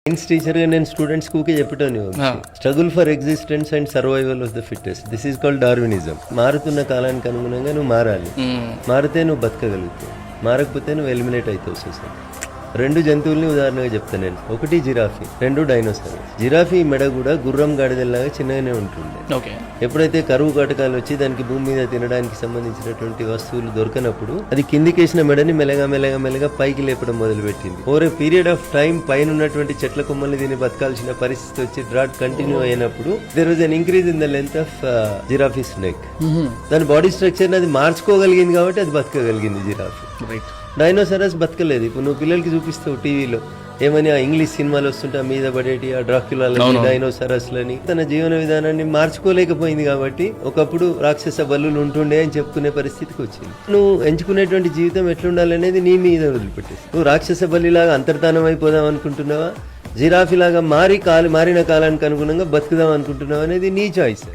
Science teacher గా నేను students కి చెప్పటం struggle for existence and survival of the fittest. This is called Darwinism. మారుతున్న కాలానికి అనుగుణంగా నువ్వు మారాలి. మారితే నువ్వు బతకగలుగుతావు, మారకపోతే నువ్వు ఎలిమినేట్ అవుతావు సొసైటీ. 2 జంతువుల్ని ఉదాహరణగా చెప్తాను నేను. ఒకటి జిరాఫీ, 2 డైనోసార్. జిరాఫీ మెడ కూడా గుర్రం గాడిదల్లాగా చిన్నగానే ఉంటుంది. ఎప్పుడైతే కరువు కాటకాలు వచ్చి దానికి భూమి మీద తినడానికి సంబంధించినటువంటి వస్తువులు దొరకనప్పుడు అది కిందికేసిన మెడని మెల్లగా పైకి లేపడం మొదలు పెట్టింది. Over a period of time పైన ఉన్నటువంటి చెట్ల కొమ్మల్ని దీన్ని బతకాల్సిన పరిస్థితి వచ్చి డ్రాట్ కంటిన్యూ అయినప్పుడు there was an increase in the length of giraffes neck. దాని బాడీ స్ట్రక్చర్ అది మార్చుకోగలిగింది కాబట్టి అది బతకగలిగింది జిరాఫీ. డైనోసారస్ బతకలేదు. ఇప్పుడు నువ్వు పిల్లలకి చూపిస్తావు టీవీలో ఏమని ఆ ఇంగ్లీష్ సినిమాలు వస్తుంటే మీద పడేటి ఆ డ్రాక్యులాలని డైనోసారస్ లని తన జీవన విధానాన్ని మార్చుకోలేకపోయింది కాబట్టి ఒకప్పుడు రాక్షస బలులు ఉంటుండే అని చెప్పుకునే పరిస్థితికి వచ్చింది. నువ్వు ఎంచుకునేటువంటి జీవితం ఎట్లుండాలనేది నీ మీద వదిలిపెట్టేసి నువ్వు రాక్షస బలిలాగా అంతర్ధానం అయిపోదాం అనుకుంటున్నావా, జిరాఫీ లాగా మారిన కాలానికి అనుగుణంగా బతుకుదాం అనుకుంటున్నావా అనేది నీ చాయిస్.